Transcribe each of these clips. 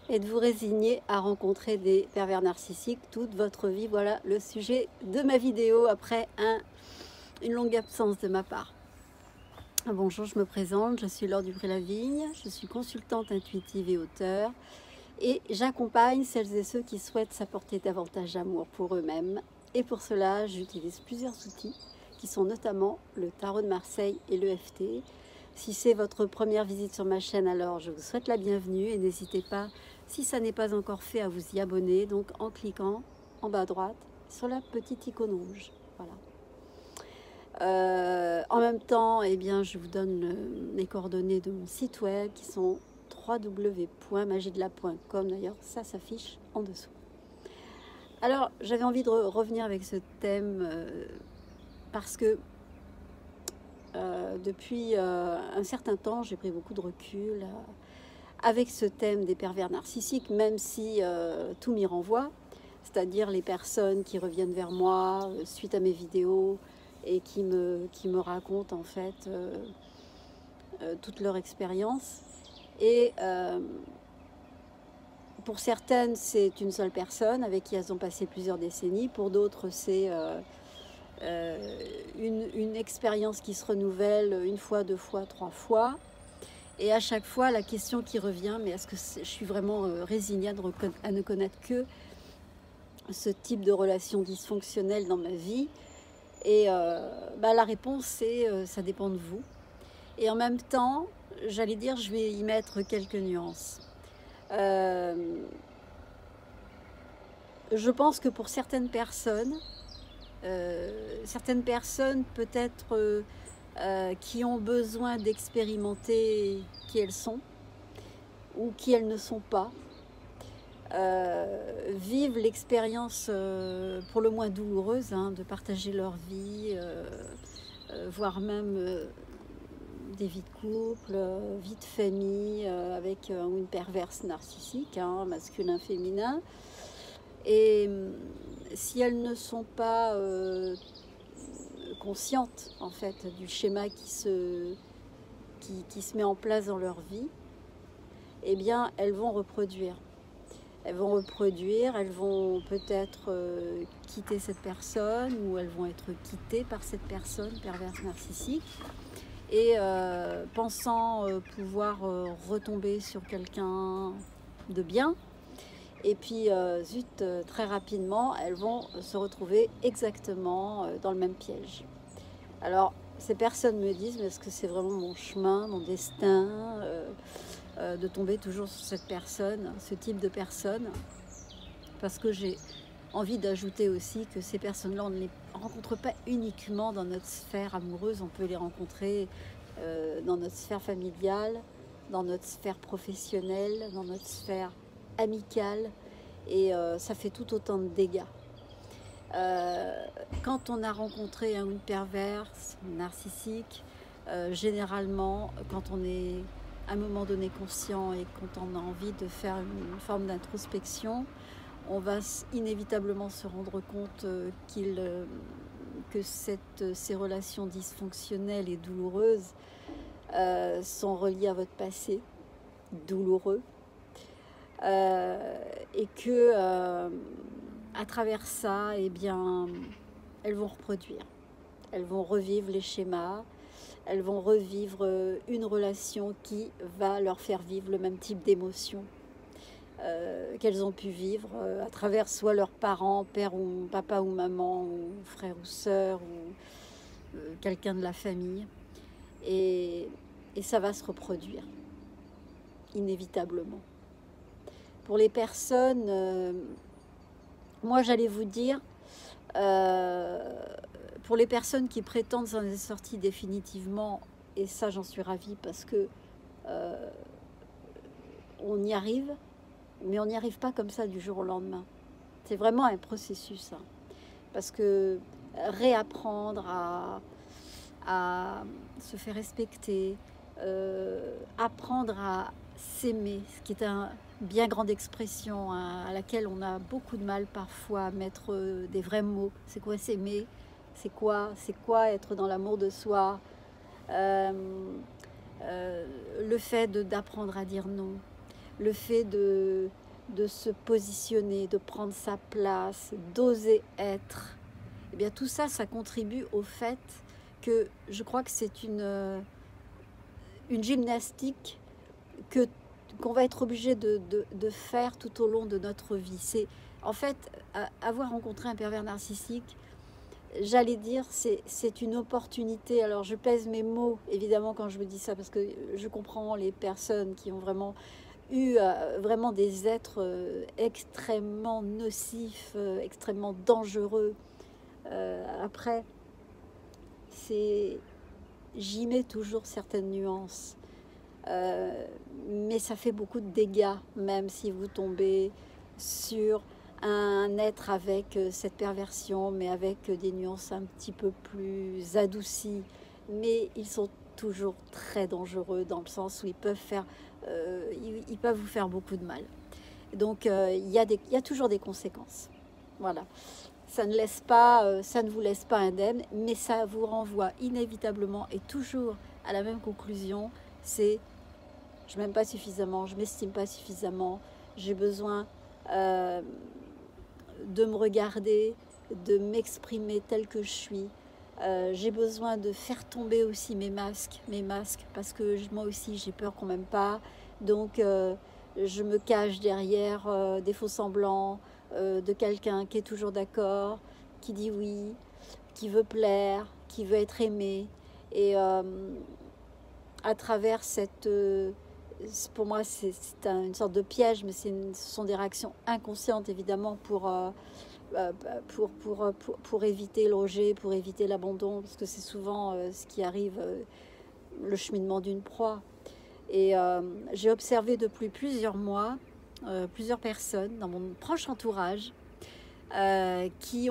Êtes-vous résigné à rencontrer des pervers narcissiques toute votre vie? Voilà le sujet de ma vidéo après une longue absence de ma part. Bonjour, je me présente, je suis Laure Dupré-Lavigne, je suis consultante intuitive et auteure et j'accompagne celles et ceux qui souhaitent s'apporter davantage d'amour pour eux-mêmes. Et pour cela, j'utilise plusieurs outils qui sont notamment le tarot de Marseille et l'EFT. Si c'est votre première visite sur ma chaîne, alors je vous souhaite la bienvenue et n'hésitez pas, si ça n'est pas encore fait, à vous y abonner, donc en cliquant en bas à droite sur la petite icône rouge. Voilà. En même temps, eh bien, je vous donne les coordonnées de mon site web qui sont www.magiedela.com. D'ailleurs, ça s'affiche en dessous. Alors, j'avais envie de revenir avec ce thème parce que depuis un certain temps, j'ai pris beaucoup de recul avec ce thème des pervers narcissiques, même si tout m'y renvoie, c'est-à-dire les personnes qui reviennent vers moi suite à mes vidéos et qui me racontent en fait toute leur expérience. Et pour certaines, c'est une seule personne avec qui elles ont passé plusieurs décennies. Pour d'autres, c'est une expérience qui se renouvelle une fois, deux fois, trois fois. Et à chaque fois, la question qui revient, mais est-ce que je suis vraiment résignée à ne connaître que ce type de relation dysfonctionnelle dans ma vie? Et la réponse, c'est ça dépend de vous. Et en même temps, j'allais dire, je vais y mettre quelques nuances. Je pense que pour certaines personnes peut-être qui ont besoin d'expérimenter qui elles sont ou qui elles ne sont pas, vivent l'expérience pour le moins douloureuse de partager leur vie, voire même des vies de couple, vie de famille avec une perverse narcissique, masculin-féminin. Et si elles ne sont pas conscientes en fait du schéma qui se met en place dans leur vie, eh bien elles vont reproduire. Elles vont peut-être quitter cette personne, ou elles vont être quittées par cette personne perverse narcissique, et pensant pouvoir retomber sur quelqu'un de bien. Et puis, très rapidement, elles vont se retrouver exactement dans le même piège. Alors, ces personnes me disent, mais est-ce que c'est vraiment mon chemin, mon destin, de tomber toujours sur cette personne, ce type de personne? Parce que j'ai envie d'ajouter aussi que ces personnes-là, on ne les rencontre pas uniquement dans notre sphère amoureuse, on peut les rencontrer dans notre sphère familiale, dans notre sphère professionnelle, dans notre sphère amicale, et ça fait tout autant de dégâts. Quand on a rencontré une perverse, narcissique, généralement, quand on est à un moment donné conscient et quand on a envie de faire une forme d'introspection, on va inévitablement se rendre compte que ces relations dysfonctionnelles et douloureuses sont reliées à votre passé douloureux, et que à travers ça, eh bien, elles vont reproduire, elles vont revivre les schémas, elles vont revivre une relation qui va leur faire vivre le même type d'émotions qu'elles ont pu vivre à travers soit leurs parents, père ou papa ou maman, ou frère ou sœur, ou quelqu'un de la famille. Et ça va se reproduire, inévitablement. Pour les personnes, moi j'allais vous dire, pour les personnes qui prétendent s'en être sorties définitivement, et ça j'en suis ravie parce que on y arrive, mais on n'y arrive pas comme ça du jour au lendemain. C'est vraiment un processus, parce que réapprendre à se faire respecter, apprendre à s'aimer, ce qui est une bien grande expression à laquelle on a beaucoup de mal parfois à mettre des vrais mots. C'est quoi s'aimer? C'est quoi être dans l'amour de soi? Le fait d'apprendre à dire non, le fait de se positionner, de prendre sa place, d'oser être, eh bien tout ça, ça contribue au fait que je crois que c'est une gymnastique qu'on va être obligé de faire tout au long de notre vie. C'est en fait, avoir rencontré un pervers narcissique, j'allais dire, c'est une opportunité. Alors je pèse mes mots, évidemment, quand je me dis ça, parce que je comprends les personnes qui ont vraiment eu vraiment des êtres extrêmement nocifs, extrêmement dangereux. Après, j'y mets toujours certaines nuances. Mais ça fait beaucoup de dégâts, même si vous tombez sur un être avec cette perversion, mais avec des nuances un petit peu plus adoucies. Mais ils sont toujours très dangereux dans le sens où ils peuvent vous faire beaucoup de mal. Donc il y a toujours des conséquences. Voilà. Ça ne vous laisse pas indemne, mais ça vous renvoie inévitablement et toujours à la même conclusion, c'est je m'aime pas suffisamment, je m'estime pas suffisamment, j'ai besoin de me regarder, de m'exprimer tel que je suis. J'ai besoin de faire tomber aussi mes masques, parce que moi aussi j'ai peur qu'on m'aime pas. Donc je me cache derrière des faux semblants de quelqu'un qui est toujours d'accord, qui dit oui, qui veut plaire, qui veut être aimé. Et à travers pour moi c'est une sorte de piège, mais ce sont des réactions inconscientes évidemment pour éviter le rejet, pour éviter l'abandon, parce que c'est souvent ce qui arrive, le cheminement d'une proie. Et j'ai observé depuis plusieurs mois plusieurs personnes dans mon proche entourage qui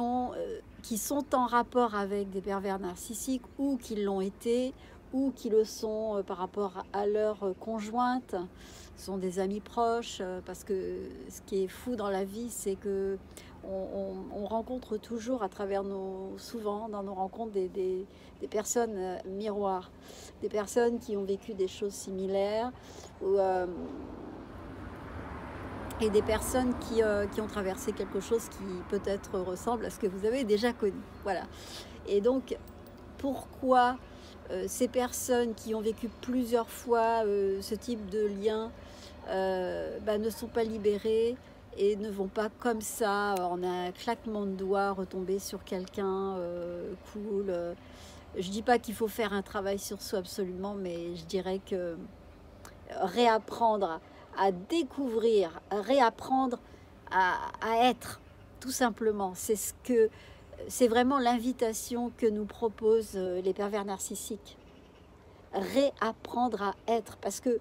sont en rapport avec des pervers narcissiques, ou qui l'ont été, ou qui le sont par rapport à leur conjointe. Ce sont des amis proches, parce que ce qui est fou dans la vie, c'est que on rencontre toujours souvent dans nos rencontres des personnes miroirs, des personnes qui ont vécu des choses similaires, et des personnes qui ont traversé quelque chose qui peut-être ressemble à ce que vous avez déjà connu. Voilà. Et donc, pourquoi ces personnes qui ont vécu plusieurs fois ce type de lien ne sont pas libérées et ne vont pas comme ça, en un claquement de doigts, retomber sur quelqu'un cool. Je dis pas qu'il faut faire un travail sur soi absolument, mais je dirais que réapprendre à découvrir, réapprendre à être, tout simplement. C'est vraiment l'invitation que nous proposent les pervers narcissiques. Réapprendre à être, parce que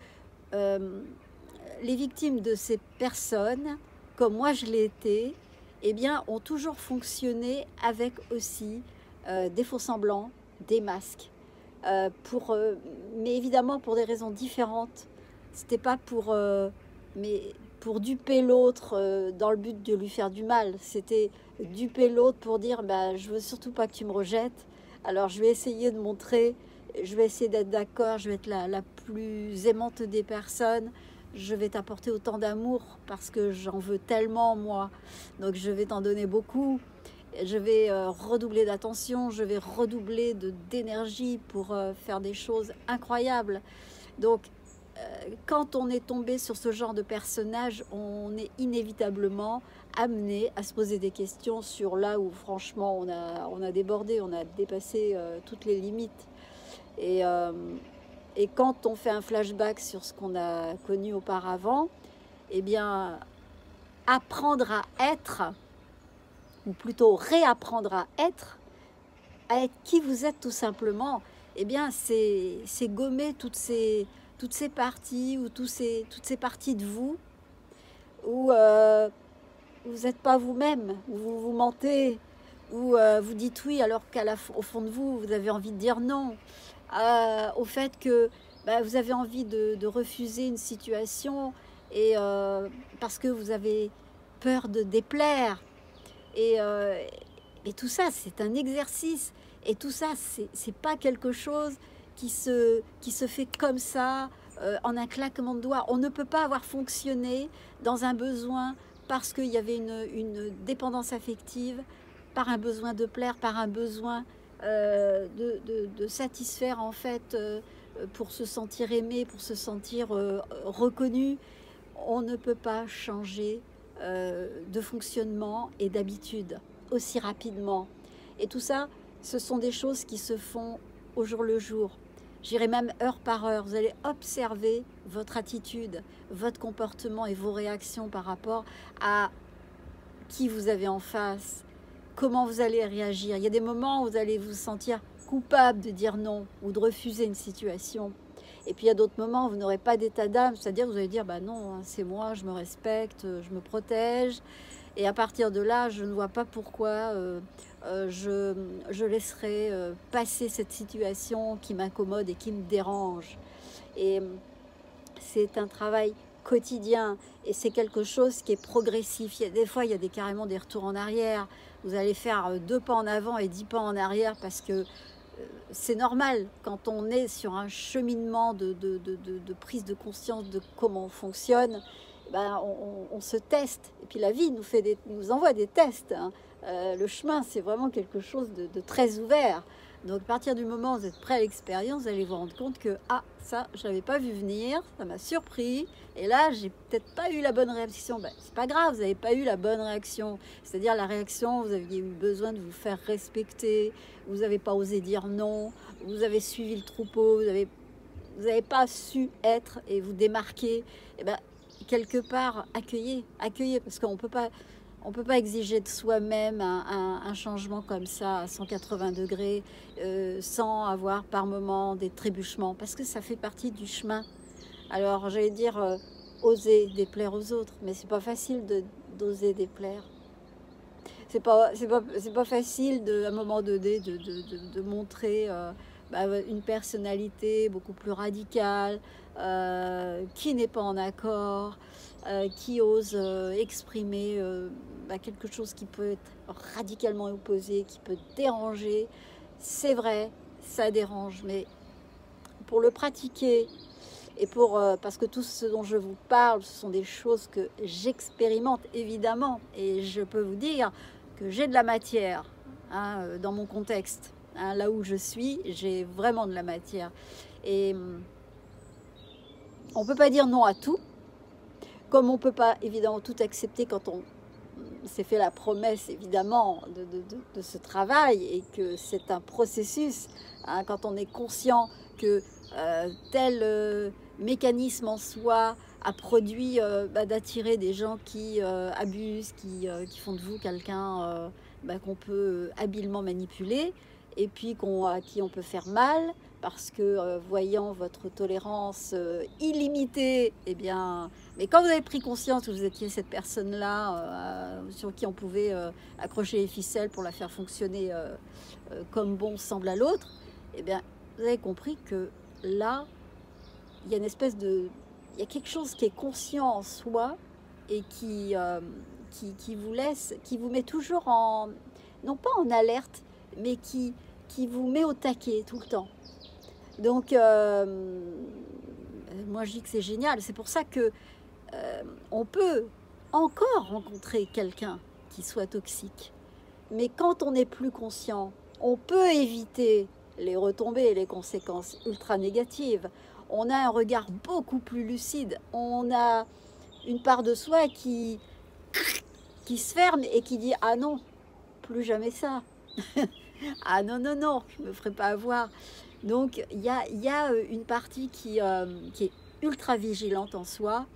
les victimes de ces personnes, comme moi je l'ai été, eh bien, ont toujours fonctionné avec aussi des faux-semblants, des masques, mais évidemment pour des raisons différentes. C'était pas pour duper l'autre dans le but de lui faire du mal. C'était duper l'autre pour dire je veux surtout pas que tu me rejettes. Alors je vais essayer de montrer, je vais essayer d'être d'accord, je vais être la plus aimante des personnes. Je vais t'apporter autant d'amour parce que j'en veux tellement moi. Donc je vais t'en donner beaucoup. Je vais redoubler d'attention, je vais redoubler d'énergie pour faire des choses incroyables. Donc quand on est tombé sur ce genre de personnage, on est inévitablement amené à se poser des questions sur là où franchement on a débordé, on a dépassé toutes les limites. Et quand on fait un flashback sur ce qu'on a connu auparavant, eh bien, apprendre à être, ou plutôt réapprendre à être qui vous êtes tout simplement, eh bien, c'est gommer toutes ces parties, ou toutes ces parties de vous où vous n'êtes pas vous-même, où vous vous mentez, où vous dites oui alors qu'au fond de vous, vous avez envie de dire non, au fait que vous avez envie de refuser une situation et parce que vous avez peur de déplaire. Et tout ça, c'est un exercice. Et tout ça, c'est pas quelque chose qui se fait comme ça en un claquement de doigts. On ne peut pas avoir fonctionné dans un besoin parce qu'il y avait une dépendance affective, par un besoin de plaire, par un besoin de satisfaire en fait, pour se sentir aimé, pour se sentir reconnu. On ne peut pas changer de fonctionnement et d'habitude aussi rapidement. Et tout ça, ce sont des choses qui se font au jour le jour. J'irai même heure par heure. Vous allez observer votre attitude, votre comportement et vos réactions par rapport à qui vous avez en face, comment vous allez réagir. Il y a des moments où vous allez vous sentir coupable de dire non ou de refuser une situation. Et puis il y a d'autres moments où vous n'aurez pas d'état d'âme, c'est-à-dire vous allez dire bah non, c'est moi, je me respecte, je me protège. Et à partir de là, je ne vois pas pourquoi je laisserai passer cette situation qui m'incommode et qui me dérange. Et c'est un travail quotidien et c'est quelque chose qui est progressif. Des fois, il y a carrément des retours en arrière. Vous allez faire 2 pas en avant et 10 pas en arrière parce que c'est normal quand on est sur un cheminement de prise de conscience de comment on fonctionne. Ben, on se teste. Et puis la vie nous envoie des tests. Hein. Le chemin, c'est vraiment quelque chose de très ouvert. Donc à partir du moment où vous êtes prêt à l'expérience, vous allez vous rendre compte que ah, ça, je l'avais pas vu venir, ça m'a surpris. Et là, j'ai peut-être pas eu la bonne réaction. Ben, c'est pas grave, vous n'avez pas eu la bonne réaction. C'est-à-dire la réaction, vous aviez eu besoin de vous faire respecter, vous n'avez pas osé dire non, vous avez suivi le troupeau, vous n'avez pas su être et vous démarquer. Et ben, quelque part, accueillez, parce qu'on peut pas exiger de soi-même un changement comme ça à 180 degrés sans avoir par moments des trébuchements, parce que ça fait partie du chemin. Alors j'allais dire oser déplaire aux autres, mais c'est pas facile d'oser déplaire. C'est pas facile à un moment donné de montrer une personnalité beaucoup plus radicale, qui n'est pas en accord, qui ose exprimer quelque chose qui peut être radicalement opposé, qui peut déranger. C'est vrai, ça dérange, mais pour le pratiquer et parce que tout ce dont je vous parle, ce sont des choses que j'expérimente évidemment, et je peux vous dire que j'ai de la matière dans mon contexte. Là où je suis, j'ai vraiment de la matière. Et on ne peut pas dire non à tout, comme on ne peut pas évidemment tout accepter quand on s'est fait la promesse évidemment de ce travail, et que c'est un processus. Quand on est conscient que tel mécanisme en soi a produit d'attirer des gens qui abusent, qui font de vous quelqu'un qu'on peut habilement manipuler, et puis à qui on peut faire mal, parce que voyant votre tolérance illimitée, eh bien, mais quand vous avez pris conscience que vous étiez cette personne-là sur qui on pouvait accrocher les ficelles pour la faire fonctionner comme bon semble à l'autre, eh bien, vous avez compris que là, il y a il y a quelque chose qui est conscient en soi et qui vous met toujours non pas en alerte, mais qui vous met au taquet tout le temps. Donc, moi je dis que c'est génial. C'est pour ça que on peut encore rencontrer quelqu'un qui soit toxique. Mais quand on n'est plus conscient, on peut éviter les retombées et les conséquences ultra négatives. On a un regard beaucoup plus lucide. On a une part de soi qui se ferme et qui dit « Ah non, plus jamais ça. Ah non, non, non, je ne me ferai pas avoir. » Donc, il y a une partie qui est ultra vigilante en soi.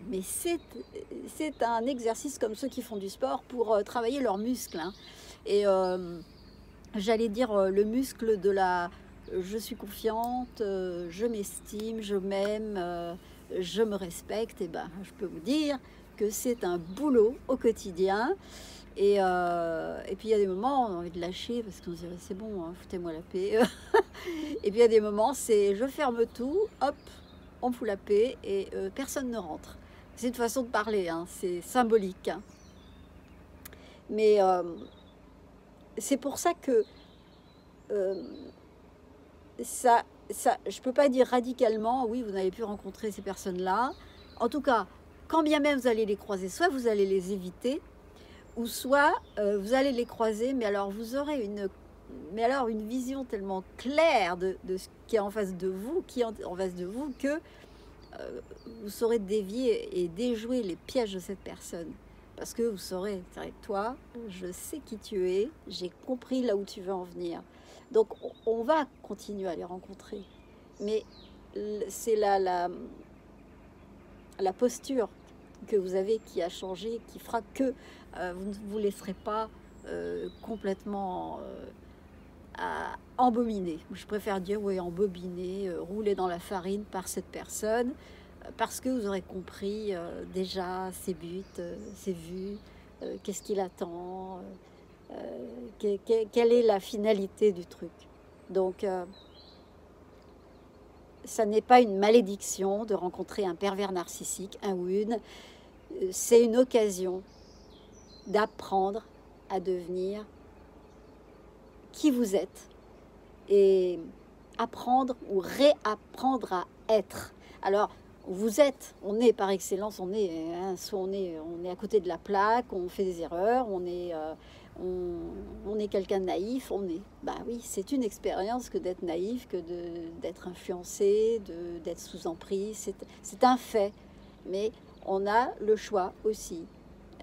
Mais c'est un exercice comme ceux qui font du sport pour travailler leurs muscles. Et j'allais dire le muscle de la je suis confiante, je m'estime, je m'aime, je me respecte. Et ben, je peux vous dire que c'est un boulot au quotidien. Et puis il y a des moments où on a envie de lâcher parce qu'on se dirait c'est bon, foutez-moi la paix. Et puis il y a des moments, c'est je ferme tout, hop, on fout la paix et personne ne rentre. C'est une façon de parler, c'est symbolique. Mais c'est pour ça que ça ça, je ne peux pas dire radicalement, oui, vous n'avez pu rencontrer ces personnes-là. En tout cas, quand bien même vous allez les croiser, soit vous allez les éviter, ou soit vous allez les croiser, mais alors vous aurez une vision tellement claire de ce qui est en face de vous, que vous saurez dévier et déjouer les pièges de cette personne. Parce que vous saurez, toi, je sais qui tu es, j'ai compris là où tu veux en venir. Donc on va continuer à les rencontrer. Mais c'est la posture que vous avez qui a changé, qui fera que vous ne vous laisserez pas complètement embobiner. Je préfère dire, oui, embobiner, rouler dans la farine par cette personne, parce que vous aurez compris déjà ses buts, ses vues, qu'est-ce qu'il attend, quelle est la finalité du truc. Donc, ça n'est pas une malédiction de rencontrer un pervers narcissique, un ou une. C'est une occasion d'apprendre à devenir qui vous êtes et apprendre ou réapprendre à être. Alors, vous êtes, on est par excellence, soit on est à côté de la plaque, on fait des erreurs, on est quelqu'un de naïf, bah oui, c'est une expérience que d'être naïf, que d'être influencé, d'être sous emprise, c'est un fait. Mais on a le choix aussi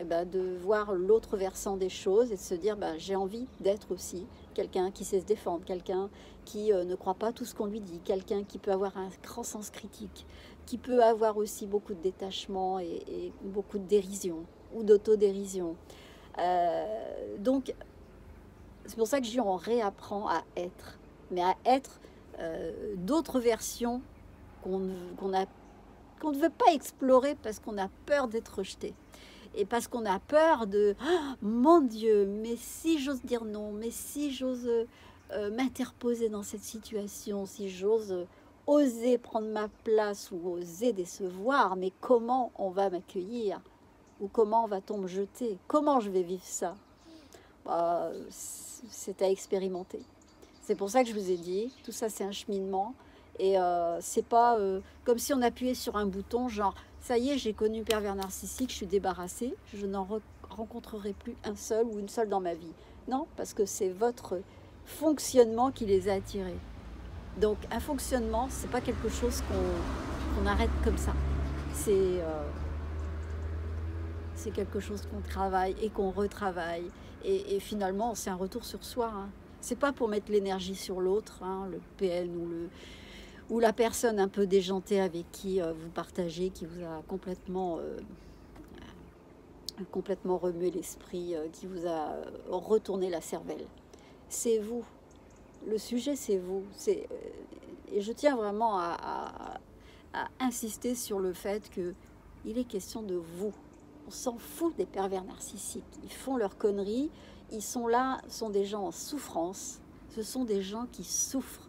de voir l'autre versant des choses et de se dire j'ai envie d'être aussi quelqu'un qui sait se défendre, quelqu'un qui ne croit pas tout ce qu'on lui dit, quelqu'un qui peut avoir un grand sens critique, qui peut avoir aussi beaucoup de détachement et beaucoup de dérision ou d'autodérision. Donc c'est pour ça que je dis on réapprend à être, mais à être d'autres versions qu'on ne veut pas explorer parce qu'on a peur d'être rejeté. Et parce qu'on a peur de mon Dieu, mais si j'ose dire non, mais si j'ose m'interposer dans cette situation, si j'ose oser prendre ma place ou oser décevoir, mais comment on va m'accueillir ou comment va-t-on me jeter? Comment je vais vivre ça? C'est à expérimenter. C'est pour ça que je vous ai dit, tout ça c'est un cheminement. Et c'est pas comme si on appuyait sur un bouton, genre ça y est, j'ai connu pervers narcissique, je suis débarrassée, je n'en rencontrerai plus un seul ou une seule dans ma vie. Non, parce que c'est votre fonctionnement qui les a attirés. Donc un fonctionnement, c'est pas quelque chose qu'on arrête comme ça. C'est quelque chose qu'on travaille et qu'on retravaille. Et finalement, c'est un retour sur soi. Hein. C'est pas pour mettre l'énergie sur l'autre, hein, le PN ou la personne un peu déjantée avec qui vous partagez, qui vous a complètement remué l'esprit, qui vous a retourné la cervelle. C'est vous. Le sujet, c'est vous. Et je tiens vraiment à insister sur le fait qu'il est question de vous. On s'en fout des pervers narcissiques. Ils font leurs conneries. Ils sont là, sont des gens en souffrance. Ce sont des gens qui souffrent.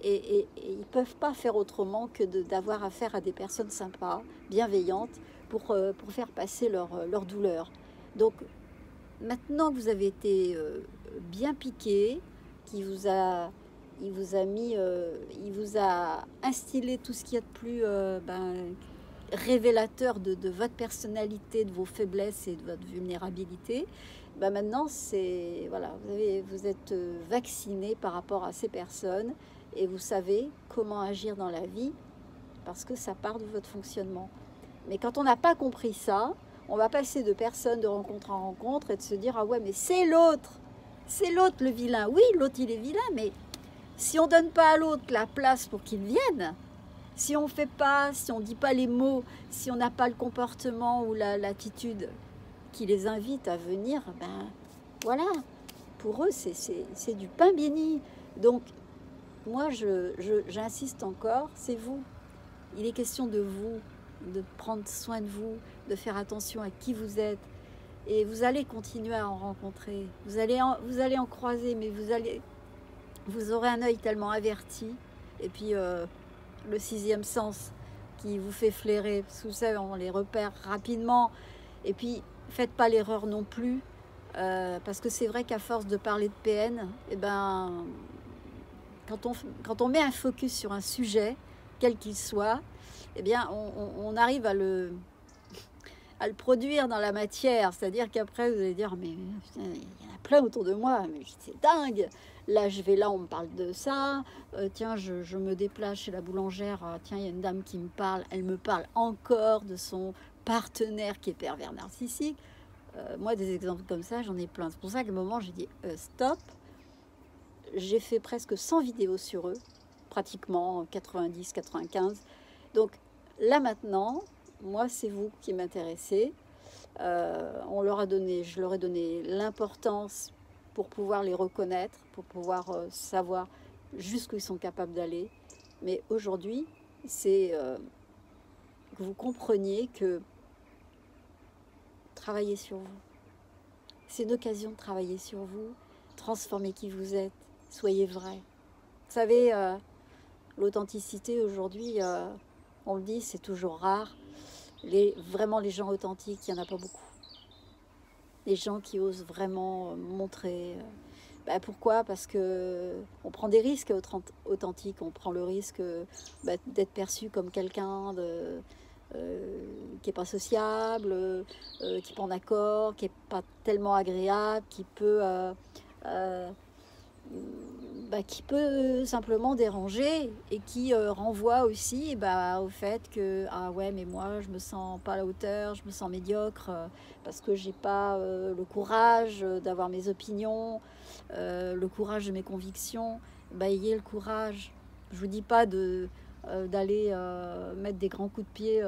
Et ils ne peuvent pas faire autrement que d'avoir affaire à des personnes sympas, bienveillantes, pour faire passer leur douleur. Donc, maintenant que vous avez été bien piqué, il vous a instillé tout ce qu'il y a de plus révélateur de votre personnalité, de vos faiblesses et de votre vulnérabilité. Maintenant, vous êtes vacciné par rapport à ces personnes et vous savez comment agir dans la vie parce que ça part de votre fonctionnement. Mais quand on n'a pas compris ça, on va passer de personne de rencontre en rencontre et de se dire ah ouais mais c'est l'autre le vilain. Oui, l'autre il est vilain, mais si on donne pas à l'autre la place pour qu'il vienne, si on dit pas les mots, si on n'a pas le comportement ou l'attitude qui les invite à venir, voilà, pour eux c'est du pain béni. Donc moi j'insiste encore, c'est vous. Il est question de vous, de prendre soin de vous, de faire attention à qui vous êtes. Et vous allez continuer à en rencontrer. Vous allez en croiser, mais vous aurez un œil tellement averti. Et puis le sixième sens qui vous fait flairer. Parce que vous savez, on les repère rapidement. Et puis, faites pas l'erreur non plus. Parce que c'est vrai qu'à force de parler de PN, quand on met un focus sur un sujet, quel qu'il soit, eh bien, on arrive à le produire dans la matière. C'est-à-dire qu'après, vous allez dire, mais putain, il y en a plein autour de moi, mais c'est dingue. Là, je vais là, on me parle de ça. Tiens, je me déplace chez la boulangère. Tiens, il y a une dame qui me parle. Elle me parle encore de son partenaire qui est pervers narcissique. Moi, des exemples comme ça, j'en ai plein. C'est pour ça qu'à un moment, j'ai dit, stop. J'ai fait presque 100 vidéos sur eux, pratiquement 90, 95. Donc là maintenant, moi c'est vous qui m'intéressez. Je leur ai donné l'importance pour pouvoir les reconnaître, pour pouvoir savoir jusqu'où ils sont capables d'aller. Mais aujourd'hui, c'est que vous compreniez que travailler sur vous, c'est une occasion de travailler sur vous, transformer qui vous êtes. Soyez vrai. Vous savez, l'authenticité aujourd'hui, on le dit, c'est toujours rare. Vraiment, les gens authentiques, il n'y en a pas beaucoup. Les gens qui osent vraiment montrer. Pourquoi? Parce qu'on prend des risques authentiques. On prend le risque d'être perçu comme quelqu'un qui n'est pas sociable, qui n'est pas en accord, qui n'est pas tellement agréable, qui peut simplement déranger et qui renvoie aussi au fait que ah ouais mais moi je me sens pas à la hauteur, je me sens médiocre parce que j'ai pas le courage d'avoir mes opinions, le courage de mes convictions. Ayez le courage. Je vous dis pas d'aller mettre des grands coups de pied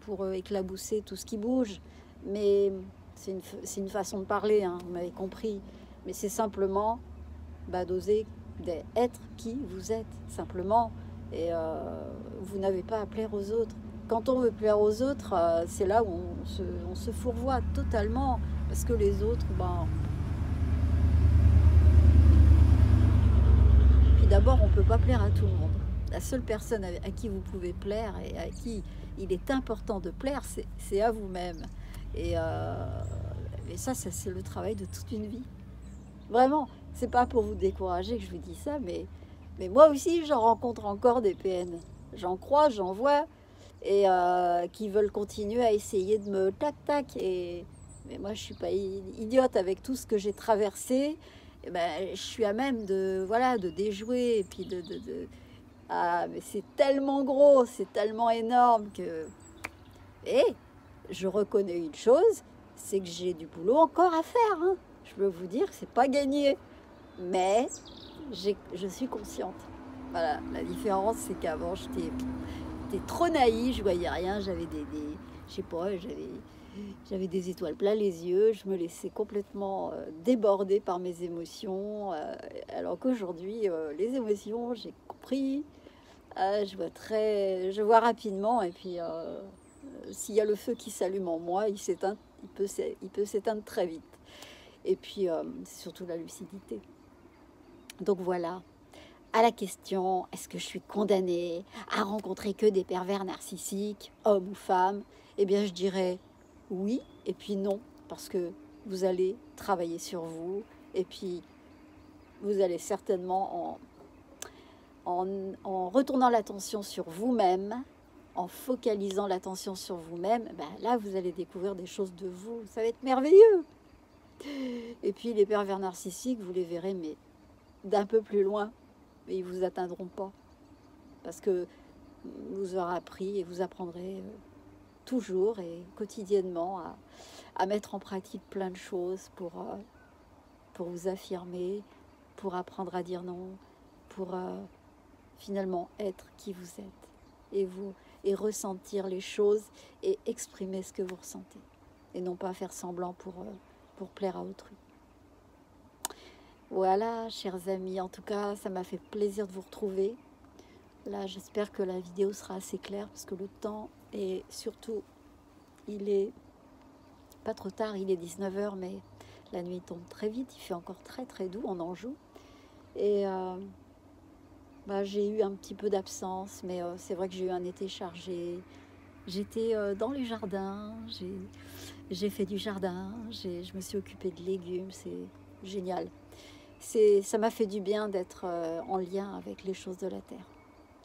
pour éclabousser tout ce qui bouge, mais c'est une façon de parler, hein, vous m'avez compris, mais c'est simplement d'oser être qui vous êtes, simplement. Et vous n'avez pas à plaire aux autres. Quand on veut plaire aux autres, c'est là où on se fourvoie totalement, parce que les autres, puis d'abord, on ne peut pas plaire à tout le monde. La seule personne à qui vous pouvez plaire et à qui il est important de plaire, c'est à vous-même. Et ça, c'est le travail de toute une vie. Vraiment, c'est pas pour vous décourager que je vous dis ça, mais moi aussi, j'en rencontre encore des PN. J'en crois, j'en vois, et qui veulent continuer à essayer de me tac-tac. Mais moi, je suis pas idiote avec tout ce que j'ai traversé. Et je suis à même de déjouer, et puis mais c'est tellement gros, c'est tellement énorme que... Et je reconnais une chose, c'est que j'ai du boulot encore à faire, hein. Je peux vous dire que c'est pas gagné, mais je suis consciente. Voilà, la différence, c'est qu'avant, j'étais trop naïve, je voyais rien, j'avais je sais pas, j'avais des étoiles plein les yeux, je me laissais complètement déborder par mes émotions, alors qu'aujourd'hui, les émotions, j'ai compris, je vois rapidement, et puis s'il y a le feu qui s'allume en moi, il peut s'éteindre très vite. Et puis, c'est surtout la lucidité. Donc voilà, à la question, est-ce que je suis condamnée à rencontrer que des pervers narcissiques, hommes ou femmes? Eh bien, je dirais oui, et puis non, parce que vous allez travailler sur vous, et puis vous allez certainement, en retournant l'attention sur vous-même, en focalisant l'attention sur vous-même, là, vous allez découvrir des choses de vous. Ça va être merveilleux. Et puis les pervers narcissiques, vous les verrez, mais d'un peu plus loin, mais ils vous atteindront pas, parce que vous aurez appris et vous apprendrez toujours et quotidiennement à mettre en pratique plein de choses pour vous affirmer, pour apprendre à dire non, pour finalement être qui vous êtes et ressentir les choses et exprimer ce que vous ressentez et non pas faire semblant pour plaire à autrui. Voilà, chers amis, en tout cas, ça m'a fait plaisir de vous retrouver. Là, j'espère que la vidéo sera assez claire, parce que le temps est surtout, il est pas trop tard, il est 19h, mais la nuit tombe très vite, il fait encore très très doux en Anjou. Et j'ai eu un petit peu d'absence, mais c'est vrai que j'ai eu un été chargé. J'étais dans les jardins, j'ai fait du jardin, je me suis occupée de légumes, c'est génial. ça m'a fait du bien d'être en lien avec les choses de la terre,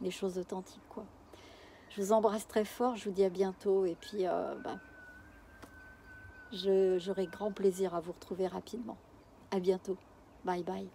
les choses authentiques, quoi. Je vous embrasse très fort, je vous dis à bientôt et puis j'aurai grand plaisir à vous retrouver rapidement. À bientôt. Bye bye.